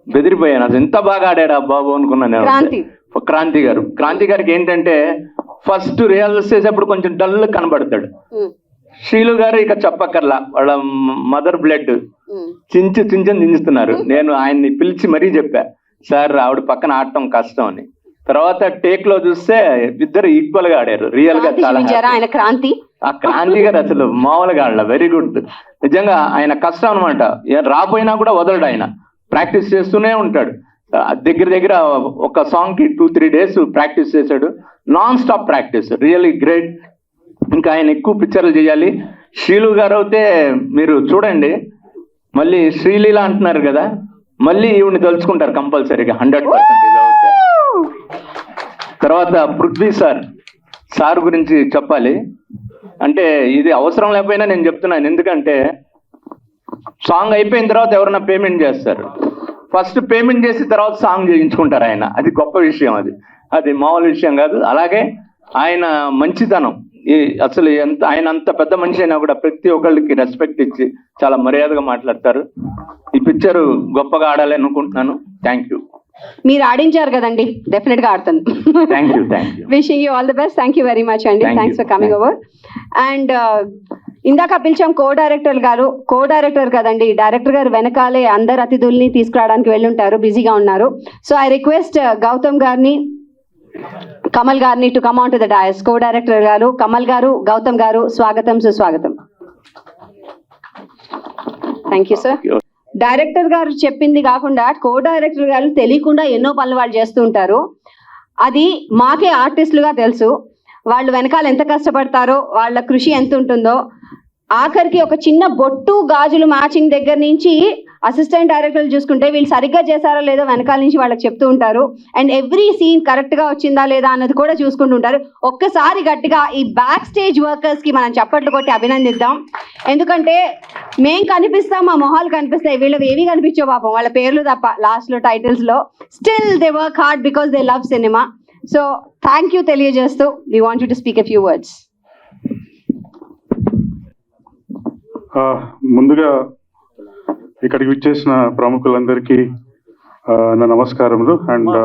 బెదిరిపోయాను. అసలు ఎంత బాగా ఆడాడా బాబు అనుకున్నాను. క్రాంతి గారికి ఏంటంటే ఫస్ట్ రిహార్సల్స్ చేసేప్పుడు కొంచెం డల్ కనబడతాడు. శ్రీలు గారు ఇక చెప్పక్కర్లా, వాళ్ళ మదర్ బ్లడ్ చించుతున్నారు. నేను ఆయన్ని పిలిచి మరీ చెప్పా, సార్ ఆవిడ పక్కన ఆడటం కష్టం అని. తర్వాత టేక్ లో చూస్తే ఇద్దరు ఈక్వల్ గా ఆడారు. రియల్ గా చాలా క్రాంతి గారు అసలు మామూలుగా ఆడల. Very good. నిజంగా ఆయన కష్టం అనమాట. రాపోయినా కూడా వదలడు. ఆయన ప్రాక్టీస్ చేస్తూనే ఉంటాడు. దగ్గర ఒక సాంగ్ కి 2-3 days ప్రాక్టీస్ చేశాడు. Non stop practice. Really great. ఇంకా ఆయన ఎక్కువ పిక్చర్లు చేయాలి. శ్రీలు గారు అయితే మీరు చూడండి, మళ్ళీ శ్రీలీల అంటున్నారు కదా, మళ్ళీ ఈవిని తలుచుకుంటారు కంపల్సరీగా 100%. తర్వాత పృథ్వీ సార్ గురించి చెప్పాలి. అంటే ఇది అవసరం లేకపోయినా నేను చెప్తున్నాను, ఎందుకంటే సాంగ్ అయిపోయిన తర్వాత ఎవరైనా పేమెంట్ చేస్తారు. ఫస్ట్ పేమెంట్ చేసి తర్వాత సాంగ్ చేయించుకుంటారు ఆయన. అది గొప్ప విషయం. అది మామూలు విషయం కాదు. అలాగే ఆయన మంచితనం, అసలు ఆయన అంత పెద్ద మనిషి అయినా కూడా ప్రతి ఒక్కళ్ళకి రెస్పెక్ట్ ఇచ్చి చాలా మర్యాదగా మాట్లాడతారు. ఈ పిక్చర్ గొప్పగా ఆడాలి అనుకుంటున్నాను. Thank you. మీరు ఆడించారు కదండి, డెఫినెట్ గా ఆడతాను. Wishing you all the best. Thank you very much అండి. Thanks for coming over. And ఇందాక పిలిచాం కో డైరెక్టర్ కదండి. డైరెక్టర్ గారు వెనకాలే అందరు అతిథుల్ని తీసుకురావడానికి వెళ్ళి ఉంటారు, బిజీగా ఉన్నారు. సో ఐ రిక్వెస్ట్ గౌతమ్ గారిని, కమల్ గారిని to come on to the dais. Co director గారు కమల్ గారు, గౌతమ్ గారు, స్వాగతం సుస్వాగతం. Thank you sir. డైరెక్టర్ గారు చెప్పింది కాకుండా కో డైరెక్టర్ గారు తెలియకుండా ఎన్నో పనులు వాళ్ళు చేస్తూ ఉంటారు. అది మాకే ఆర్టిస్టులుగా తెలుసు. వాళ్ళు వెనకాల ఎంత కష్టపడతారో, వాళ్ళ కృషి ఎంత ఉంటుందో. ఆఖరికి ఒక చిన్న బొట్టు గాజులు మ్యాచింగ్ దగ్గర నుంచి అసిస్టెంట్ డైరెక్టర్లు చూసుకుంటే వీళ్ళు సరిగ్గా చేశారో లేదో వెనకాల నుంచి వాళ్ళకి చెప్తూ ఉంటారు. అండ్ ఎవ్రీ సీన్ కరెక్ట్ గా వచ్చిందా లేదా అన్నది కూడా చూసుకుంటూ ఉంటారు. ఒక్కసారి గట్టిగా ఈ బ్యాక్ స్టేజ్ వర్కర్స్ కి మనం చప్పట్లు కొట్టి అభినందిద్దాం. ఎందుకంటే మేం కనిపిస్తాం, మా మొహాలు కనిపిస్తాయి, వీళ్ళవి ఏవి కనిపించో పాపం, వాళ్ళ పేర్లు తప్ప లాస్ట్ లో టైటిల్స్ లో. Still they work hard because they love cinema. So thank you తెలియజేస్తూ we want you to speak a few words. ముందుగా ఇక్కడికి విచ్చేసిన ప్రముఖులందరికీ నా నమస్కారములు. And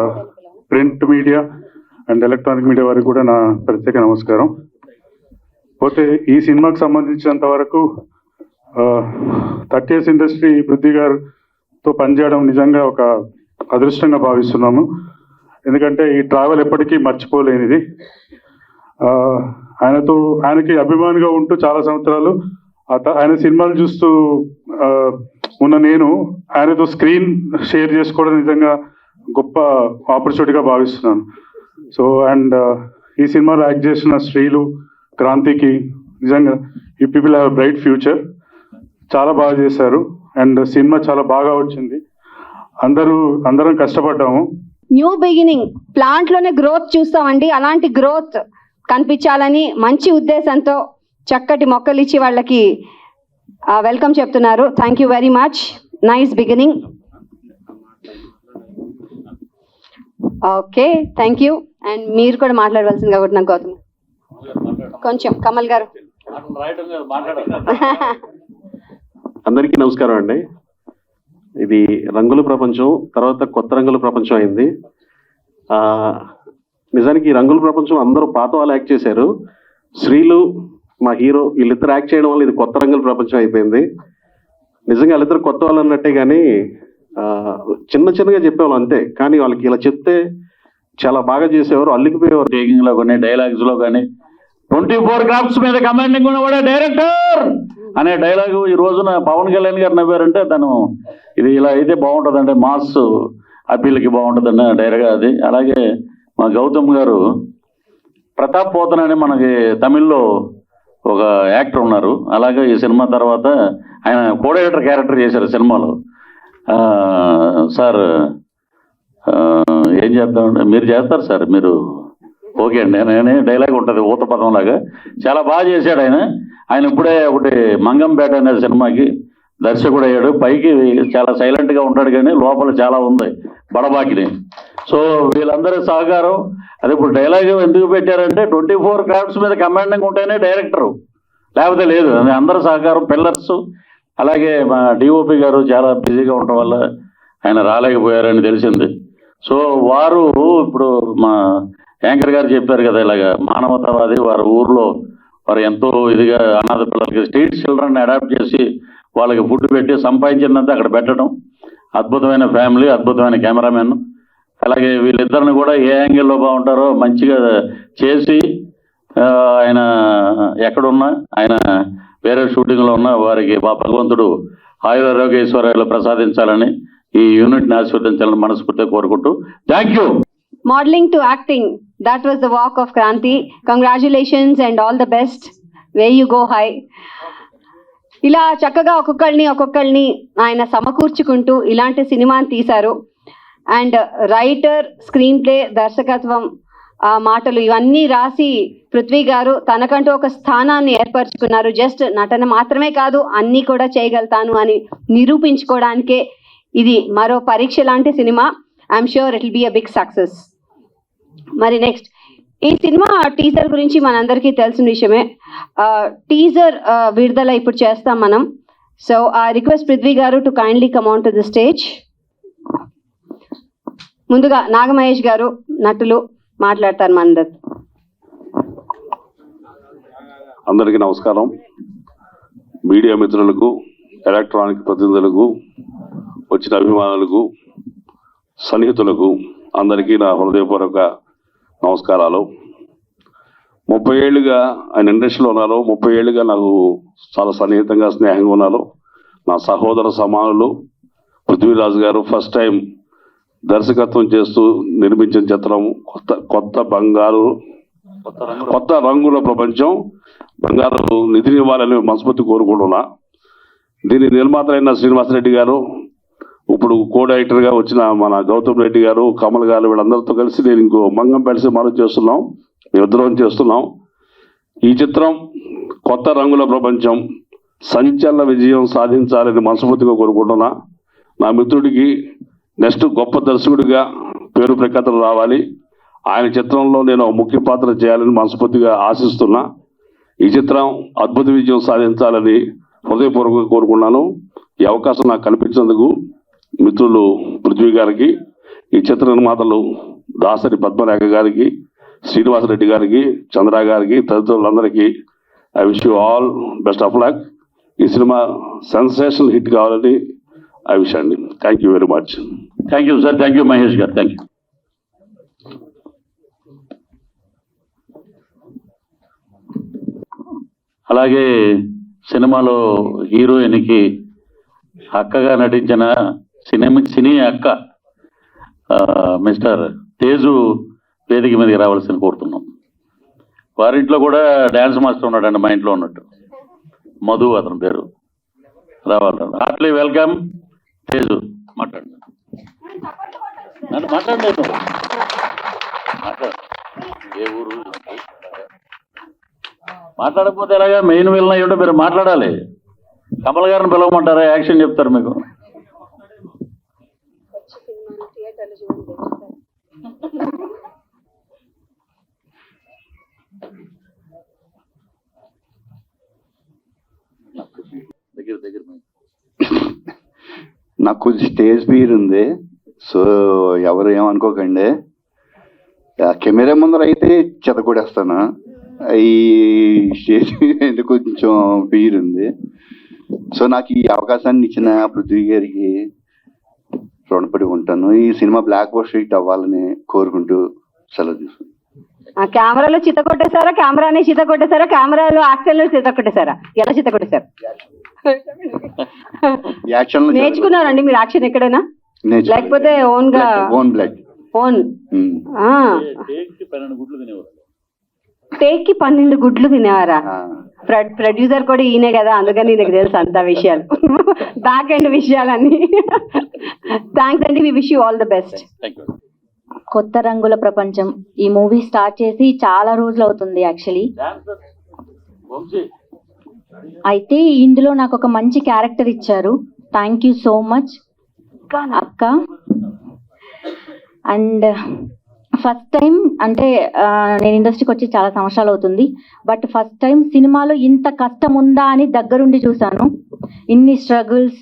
print media and electronic media వారికి కూడా నా ప్రత్యేక నమస్కారం. పోతే ఈ సినిమాకి సంబంధించినంత వరకు 30 years ఇండస్ట్రీ పృథ్వీ గారితో పనిచేయడం నిజంగా ఒక అదృష్టంగా భావిస్తున్నాము. ఎందుకంటే ఈ ట్రావెల్ ఎప్పటికీ మర్చిపోలేనిది. ఆయనకి అభిమానిగా ఉంటూ చాలా సంవత్సరాలు ఆయన సినిమాలు చూస్తూ ఉన్న నేను ఆయనతో స్క్రీన్ షేర్ చేసుకోవడం నిజంగా గొప్ప ఆపర్చునిటీగా భావిస్తున్నాను. సో అండ్ ఈ సినిమాలో యాక్ట్ చేసిన శ్రీలు, క్రాంతికి నిజంగా ఈ పీపుల్ హ్యావ్ బ్రైట్ ఫ్యూచర్. చాలా బాగా చేశారు అండ్ సినిమా చాలా బాగా వచ్చింది. అందరం కష్టపడ్డాము. న్యూ బిగినింగ్ ప్లాంట్ లోనే గ్రోత్ చూస్తామండి. అలాంటి గ్రోత్ కనిపించాలని మంచి ఉద్దేశంతో చక్కటి మొక్కలు ఇచ్చి వాళ్ళకి వెల్కమ్ చెప్తున్నారు. Thank you very much. Nice beginning. Okay, thank you. And మీరు కూడా మాట్లాడవలసింది కాబట్టి నాకు గౌతమ్ కొంచెం కమల్ గారు. అందరికీ నమస్కారం అండి. ఇది రంగుల ప్రపంచం తర్వాత కొత్త రంగుల ప్రపంచం అయింది. నిజానికి ఈ రంగుల ప్రపంచం అందరూ పాత వాళ్ళు యాక్ట్ చేశారు. శ్రీలు మా హీరో వీళ్ళిద్దరు యాక్ట్ చేయడం వల్ల ఇది కొత్త రంగుల ప్రపంచం అయిపోయింది. నిజంగా వాళ్ళిద్దరు కొత్త వాళ్ళు అన్నట్టే, కానీ చిన్నగా చెప్పేవాళ్ళు అంతే. కానీ వాళ్ళకి ఇలా చెప్తే చాలా బాగా చేసేవారు, అల్లికిపోయేవారు. టేకింగ్ లో కానీ డైలాగ్స్ లో కానీ 24 క్రాఫ్ట్స్ మీద కమాండింగ్ ఉన్నవాడే డైరెక్టర్ అనే డైలాగు ఈ రోజున పవన్ కళ్యాణ్ గారు నవ్వారంటే తను ఇది ఇలా అయితే బాగుంటుందంటే మాస్ అప్పీల్కి బాగుంటుందన్న డైరెక్ట్ అది. అలాగే మా గౌతమ్ గారు ప్రతాప్ పోతన అని మనకి తమిళ్లో ఒక యాక్టర్ ఉన్నారు. అలాగే ఈ సినిమా తర్వాత ఆయన కోడైరెక్టర్ క్యారెక్టర్ చేశారు సినిమాలో. సార్ ఏం చేద్దామంటే మీరు చేస్తారు సార్, మీరు ఓకే అండి. నేనే డైలాగ్ ఉంటుంది ఊత పదం లాగా, చాలా బాగా చేశాడు ఆయన ఇప్పుడే ఒకటి మంగంపేట అనే సినిమాకి దర్శకుడు అయ్యాడు. పైకి చాలా సైలెంట్గా ఉంటాడు కానీ లోపల చాలా ఉంది బడబాకిని. సో వీళ్ళందరి సహకారం అది. ఇప్పుడు డైలాగ్ ఎందుకు పెట్టారంటే 24 క్రాఫ్ట్స్ మీద కమాండింగ్ ఉంటేనే డైరెక్టరు, లేకపోతే లేదు. అందరి సహకారం పిల్లర్స్. అలాగే మా డిఓపి గారు చాలా బిజీగా ఉండటం వల్ల ఆయన రాలేకపోయారని తెలిసింది. సో వారు ఇప్పుడు మా యాంకర్ గారు చెప్పారు కదా, ఇలాగ మానవతావాది. వారి ఊర్లో వారు ఎంతో ఇదిగా అనాథ పిల్లలకి స్ట్రీట్ చిల్డ్రన్ అడాప్ట్ చేసి వాళ్ళకి ఫుడ్ పెట్టి సంపాదించినంత అక్కడ పెట్టడం. అద్భుతమైన ఫ్యామిలీ, అద్భుతమైన కెమెరామెన్. అలాగే వీళ్ళిద్దరిని కూడా ఏ యాంగిల్లో బాగుంటారో మంచిగా చేసి ఆయన ఎక్కడున్నా, ఆయన వేరే షూటింగ్లో ఉన్నా వారికి భగవంతుడు ఆయురారోగ్యేశ్వర్యాలు ప్రసాదించాలని ఈ యూనిట్ని ఆశీర్వదించాలని మనస్ఫూర్తిగా కోరుకుంటూ thank you. Modeling to acting, that was the walk of Kranti. Congratulations and all the best. Where you go high. ఇలా చక్కగా ఒక్కొక్కళ్ళని ఆయన సమకూర్చుకుంటూ ఇలాంటి సినిమాని తీశారు. అండ్ రైటర్, స్క్రీన్ ప్లే, దర్శకత్వం, మాటలు ఇవన్నీ రాసి పృథ్వీ గారు తనకంటూ ఒక స్థానాన్ని ఏర్పరచుకున్నారు. జస్ట్ నటన మాత్రమే కాదు, అన్నీ కూడా చేయగలుగుతాను అని నిరూపించుకోవడానికే ఇది మరో పరీక్ష లాంటి సినిమా. I'm sure it will be a big success. మరి నెక్స్ట్ ఈ సినిమా టీజర్ గురించి మనందరికీ తెలిసిన విషయమే. టీజర్ విడుదల ఇప్పుడు చేస్తాం మనం. సో ఐ రిక్వెస్ట్ పృథ్వీ గారు to kindly come on to the stage. ముందుగా నాగమహేష్ గారు నటులు మాట్లాడతారు మనందరు. అందరికీ నమస్కారం. మీడియా మిత్రులకు, ఎలక్ట్రానిక్ ప్రతినిధులకు, వచ్చిన అభిమానులకు, సన్నిహితులకు అందరికీ నా హృదయపూర్వక నమస్కారాలు. 30 ఏళ్ళుగా ఆయన ఇండస్ట్రీలో ఉన్నారు. 30 ఏళ్ళుగా నాకు చాలా సన్నిహితంగా స్నేహంగా ఉన్నారు. నా సహోదర సమానులు పృథ్వీరాజ్ గారు ఫస్ట్ టైం దర్శకత్వం చేస్తూ నిర్మించిన చిత్రం కొత్త రంగుల ప్రపంచం. బంగారు నిధిని ఇవ్వాలని మనస్ఫూర్తి కోరుకుంటున్నా. దీని నిర్మాతలైన శ్రీనివాసరెడ్డి గారు, ఇప్పుడు కో డైరెక్టర్గా వచ్చిన మన గౌతమ్ రెడ్డి గారు, కమల్ గారు, వీళ్ళందరితో కలిసి నేను ఇంకో మంగంపేట సినిమాలో చేస్తున్నాం, మేమిద్దరం చేస్తున్నాం. ఈ చిత్రం కొత్త రంగుల ప్రపంచం సంచలన విజయం సాధించాలని మనస్ఫూర్తిగా కోరుకుంటున్నా. నా మిత్రుడికి నెక్స్ట్ గొప్ప దర్శకుడిగా పేరు ప్రఖ్యాతలు రావాలి. ఆయన చిత్రంలో నేను ముఖ్య పాత్ర చేయాలని మనస్ఫూర్తిగా ఆశిస్తున్నా. ఈ చిత్రం అద్భుత విజయం సాధించాలని హృదయపూర్వకంగా కోరుకున్నాను. ఈ అవకాశం నాకు కల్పించినందుకు మిత్రులు పృథ్వీ గారికి, ఈ చిత్ర నిర్మాతలు దాసరి పద్మరేఖ గారికి, శ్రీనివాసరెడ్డి గారికి, చంద్ర గారికి, తదితరులందరికీ I wish you all best of luck. ఈ సినిమా సెన్సేషనల్ హిట్ కావాలని ఐ విష్ అండి. Thank you very much. Thank you sir. Thank you Mahesh garu. Thank you. అలాగే సినిమాలో హీరోయిన్కి అక్కగా నటించిన సినీ అక్క మిస్టర్ తేజు వేదిక మీదకి రావాల్సిన కోరుతున్నాం. వారింట్లో కూడా డ్యాన్స్ మాస్టర్ ఉన్నాడండి, మా ఇంట్లో ఉన్నట్టు మధు అతని పేరు. రావాలి. Heartly welcome Teju. మాట్లాడండి. మాట్లాడలేదు. ఏ ఊరు మాట్లాడకపోతే ఎలాగా? మెయిన్ విలన్ అయ్యి ఉంటే మీరు మాట్లాడాలి. కమల్ గారిని పిలవమంటారా? యాక్షన్ చెప్తారు మీకు. నాకు కొంచెం స్టేజ్ ఫియర్ ఉంది, సో ఎవరు ఏమనుకోకండి. కెమెరా ముందర అయితే చెతకొడేస్తాను. ఈ స్టేజ్ మీద కొంచెం ఫియర్ ఉంది. సో నాకు ఈ అవకాశాన్ని ఇచ్చిన పృథ్వీ గారికి రుణపడి ఉంటాను. ఈ సినిమా బ్లాక్ బస్టర్ హిట్ అవ్వాలని కోరుకుంటూ సెలవు తీసుకుంటాను. కెమెరాలో చిత్త కొట్టేశారా? కెమెరాని చిత్త కొట్టేశారా? కెమెరాలో యాక్టర్లు చిత్త కొట్టేశారా? ఎలా చిత్త కొట్టేశారు? నేర్చుకున్నారండి మీరు యాక్షన్ ఎక్కడైనా, లేకపోతే ఓన్ గా? Own blood. ఓన్. టేక్ కి 12 గుడ్లు తినేవారా? ప్రొడ్యూసర్ కూడా ఈయనే కదా, అందుకని నీకు తెలుసు అంత విషయాలు, బ్యాక్ ఎండ్ విషయాలన్నీ. థ్యాంక్స్ అండి. We wish you all the best. కొత్త రంగుల ప్రపంచం ఈ మూవీ స్టార్ట్ చేసి చాలా రోజులు అవుతుంది యాక్చువల్లీ. అయితే ఇందులో నాకు ఒక మంచి క్యారెక్టర్ ఇచ్చారు. థ్యాంక్ యూ సో మచ్ అక్క. అండ్ ఫస్ట్ టైం అంటే నేను ఇండస్ట్రీకి వచ్చి చాలా సంవత్సరాలు అవుతుంది, బట్ ఫస్ట్ టైం సినిమాలో ఇంత కష్టం ఉందా అని దగ్గరుండి చూశాను. ఇన్ని స్ట్రగుల్స్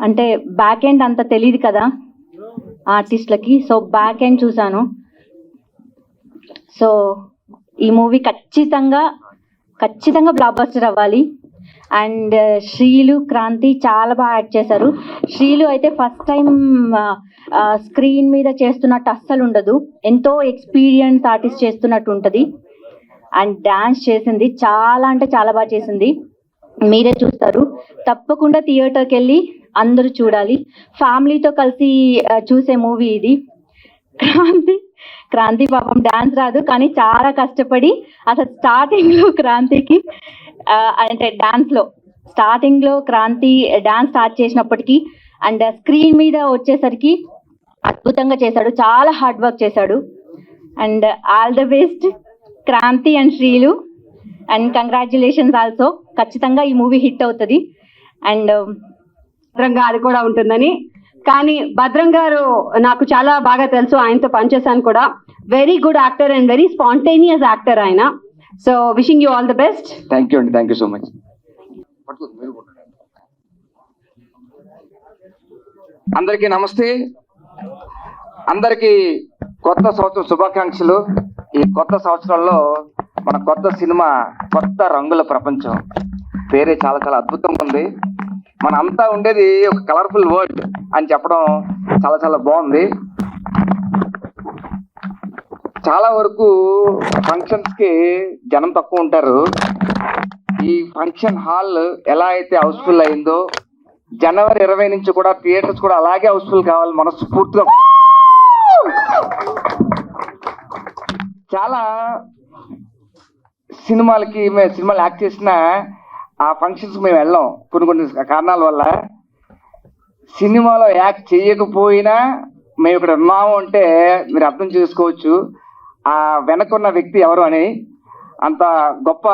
అంటే బ్యాక్ ఎండ్ అంత తెలియదు కదా ఆర్టిస్ట్లకి, సో బ్యాక్ ఎండ్ చూశాను. సో ఈ మూవీ ఖచ్చితంగా బ్లాక్ బస్టర్ అవ్వాలి. అండ్ శ్రీలు, క్రాంతి చాలా బాగా యాక్ట్ చేశారు. శ్రీలు అయితే ఫస్ట్ టైం స్క్రీన్ మీద చేస్తున్నట్టు అస్సలు ఉండదు, ఎంతో ఎక్స్పీరియన్స్ ఆర్టిస్ట్ చేస్తున్నట్టు ఉంటుంది. అండ్ డాన్స్ చేసింది చాలా అంటే చాలా బాగా చేసింది. మీరే చూస్తారు, తప్పకుండా థియేటర్కి వెళ్ళి అందరూ చూడాలి. ఫ్యామిలీతో కలిసి చూసే మూవీ ఇది. క్రాంతి పాపం డాన్స్ రాదు, కానీ చాలా కష్టపడి అసలు స్టార్టింగ్లో క్రాంతికి అంటే డాన్స్లో స్టార్టింగ్లో క్రాంతి డాన్స్ స్టార్ట్ చేసినప్పటికీ అండ్ స్క్రీన్ మీద వచ్చేసరికి అద్భుతంగా చేశాడు, చాలా హార్డ్ వర్క్ చేశాడు. And all the best Kranthi and Sreelu, and congratulations also. ఖచ్చితంగా ఈ మూవీ హిట్ అవుతుంది. అండ్ భద్రంగా అది కూడా ఉంటుందని, కానీ భద్రం గారు నాకు చాలా బాగా తెలుసు, ఆయనతో పనిచేశాను కూడా. Very good actor and very spontaneous actor ఆయన. So wishing you all the best. Thank you అండి. Thank you so much. అందరికీ నమస్తే. అందరికీ కొత్త సంవత్సరం శుభాకాంక్షలు. ఈ కొత్త సంవత్సరంలో మన కొత్త సినిమా కొత్త రంగుల ప్రపంచం పేరే చాలా చాలా అద్భుతంగా ఉంది. మన అంతా ఉండేది ఒక కలర్ఫుల్ వరల్డ్ అని చెప్పడం చాలా చాలా బాగుంది. చాలా వరకు ఫంక్షన్స్ కి జనం తక్కువ ఉంటారు. ఈ ఫంక్షన్ హాల్ ఎలా అయితే హౌస్ఫుల్ అయిందో, జనవరి 20 నుంచి కూడా థియేటర్స్ కూడా అలాగే హౌస్ఫుల్ కావాలి మనస్ఫూర్తిగా. చాలా సినిమాలు యాక్ట్ చేసిన ఆ ఫంక్షన్స్ మేము వెళ్ళాం కొన్ని కారణాల వల్ల. సినిమాలో యాక్ట్ చేయకపోయినా మేము ఇక్కడ ఉన్నాము అంటే మీరు అర్థం చేసుకోవచ్చు ఆ వెనకున్న వ్యక్తి ఎవరు అని. అంత గొప్ప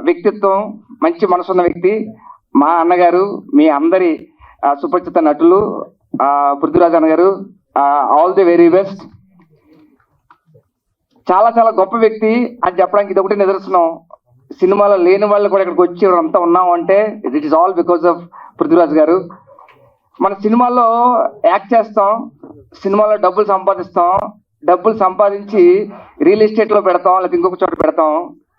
వ్యక్తిత్వం, మంచి మనసున్న వ్యక్తి మా అన్నగారు, మీ అందరి సుపరిచిత నటులు పృథ్వీరాజ్ అన్న గారు. All the very best. చాలా చాలా గొప్ప వ్యక్తి అని చెప్పడానికి ఇది ఒకటి నిదర్శనం. సినిమాలో లేని వాళ్ళు కూడా ఇక్కడికి వచ్చి అంతా ఉన్నాము అంటే it is all because of Prithviraj గారు. మన సినిమాలో యాక్ట్ చేస్తాం, సినిమాలో డబ్బులు సంపాదించి రియల్ ఎస్టేట్ లో పెడతాం, లేకపోతే ఇంకొక చోట పెడతాం.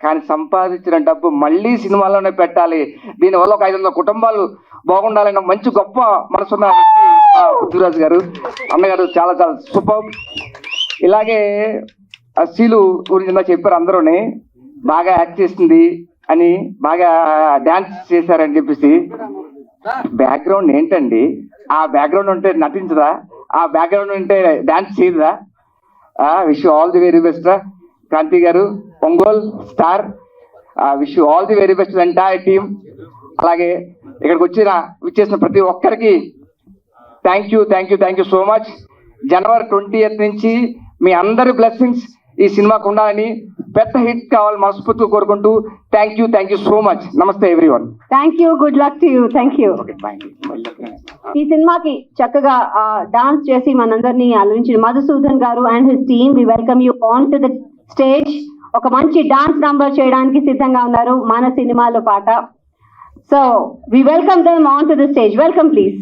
కానీ సంపాదించిన డబ్బు మళ్ళీ సినిమాలోనే పెట్టాలి, దీనివల్ల ఒక 500 కుటుంబాలు బాగుండాలన్న మంచి గొప్ప మనసున్న వ్యక్తి పృథ్వీరాజ్ గారు. అన్నగారు చాలా చాలా సూపర్. ఇలాగే శీలు గురించి చెప్పారు, అందరూని బాగా యాక్ట్ చేసింది అని, బాగా డాన్స్ చేశారని చెప్పేసి. బ్యాక్గ్రౌండ్ ఏంటండి? ఆ బ్యాక్గ్రౌండ్ ఉంటే నటించదా? ఆ బ్యాక్గ్రౌండ్ ఉంటే డాన్స్ చేయదా? Wish you all the very best Kranthi garu, Ongole star. Wish you all the very best entire team. అలాగే ఇక్కడికి విచ్చేసిన ప్రతి ఒక్కరికి థ్యాంక్ యూ సో మచ్. జనవరి 20th నుంచి మీ అందరి బ్లెస్సింగ్స్ ఈ సినిమాకు ఉండాలని, పెద్ద హిట్ కావాలి మనస్ఫూర్తిగా కోరుకుంటూ థ్యాంక్ యూ సో మచ్. నమస్తే everyone. Thank you, good luck to you. Thank you. ఈ సినిమాకి చక్కగా డాన్స్ చేసి మనందరినీ అలరించిన మధుసూదన్ గారు and his team, we welcome you on to the stage. ఒక మంచి డాన్స్ నంబర్ చేయడానికి సిద్ధంగా ఉన్నారు మన సినిమాలో పాట. So we welcome them on to the stage. Welcome please.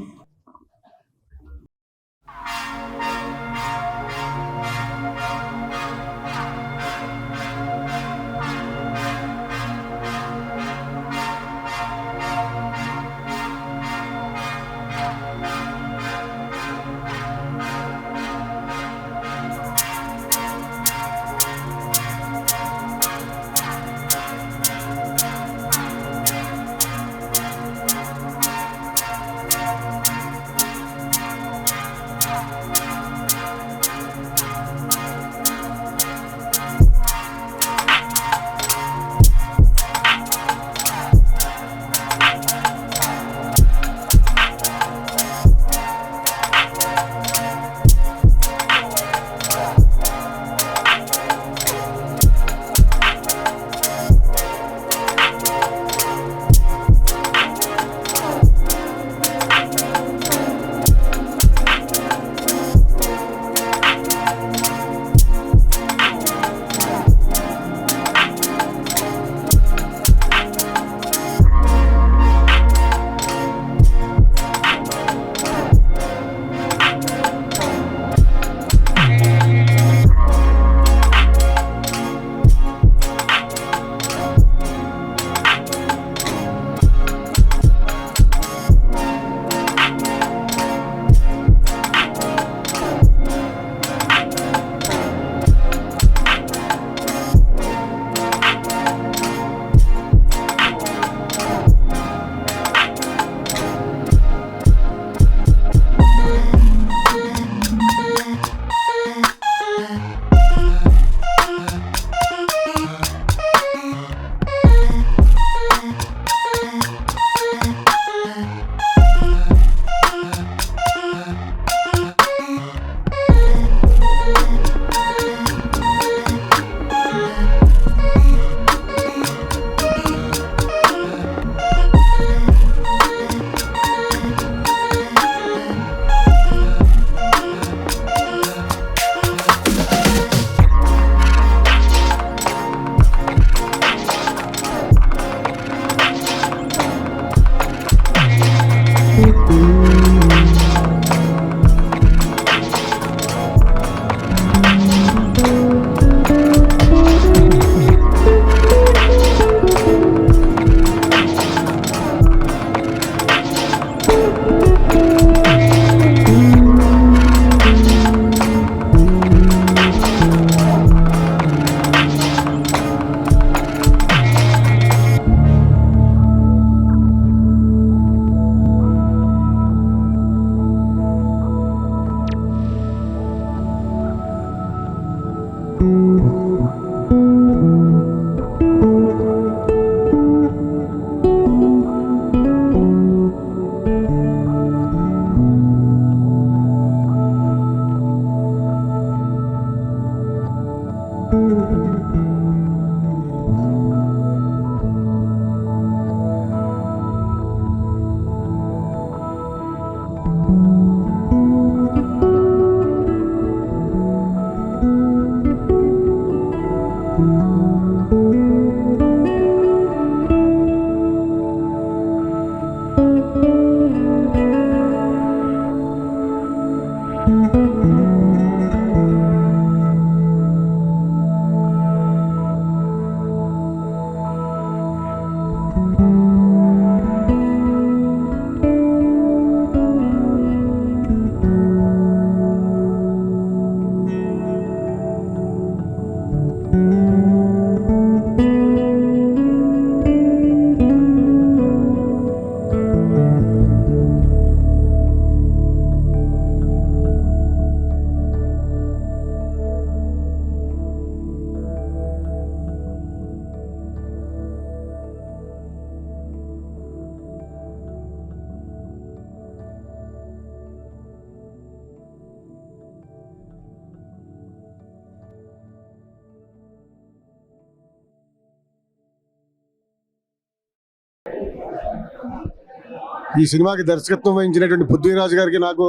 ఈ సినిమాకి దర్శకత్వం వహించినటువంటి పృథ్వీరాజ్ గారికి నాకు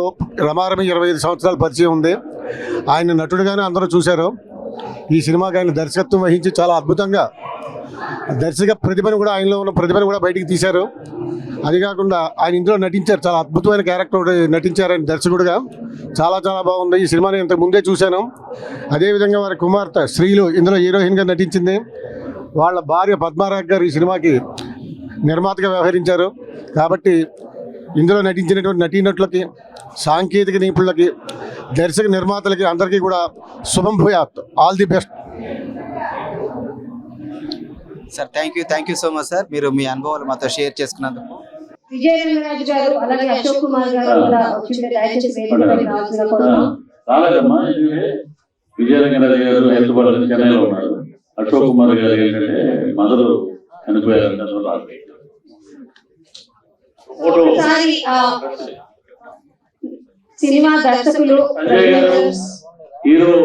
రమారమి 25 సంవత్సరాల పరిచయం ఉంది. ఆయన నటుడుగానే అందరూ చూశారు. ఈ సినిమాకి ఆయన దర్శకత్వం వహించి చాలా అద్భుతంగా దర్శక ప్రతిభను కూడా, ఆయనలో ఉన్న ప్రతిభను కూడా బయటికి తీశారు. అది కాకుండా ఆయన ఇందులో నటించారు, చాలా అద్భుతమైన క్యారెక్టర్ నటించారు ఆయన దర్శకుడుగా. చాలా చాలా బాగుంది. ఈ సినిమాని ఇంతకు ముందే చూశాను. అదేవిధంగా వారి కుమార్తె శ్రీలు ఇందులో హీరోయిన్గా నటించింది. వాళ్ళ భార్య పద్మారాజ్ గారు ఈ సినిమాకి నిర్మాతగా వ్యవహరించారు. కాబట్టి ఇందులో నటించినటువంటి నటీనటులకి, సాంకేతిక నిపుణులకి, దర్శక నిర్మాతలకి అందరికీ కూడా శుభం భూయాత్, all the best. Sir thank you so much sir, మీరు మీ అనుభవాలు మాతో షేర్ చేసుకున్నందుకు. విజయరంగరాజు గారు అలాగే అశోక్ కుమార్ గారు కూడా వచ్చింటే దయచేసి వేదికపైకి రావాల్సిందిగా కోరుతున్నాం. రాలేదమ్మా, విజయరంగరాజు గారు హెల్త్ బాగాలేదు, చెన్నైలో ఉన్నారు. అశోక్ కుమార్ గారు ఏంటంటే మదరు చనిపోయారంటే రాదు. ఒకసారి సినిమా దర్శకులు హీరో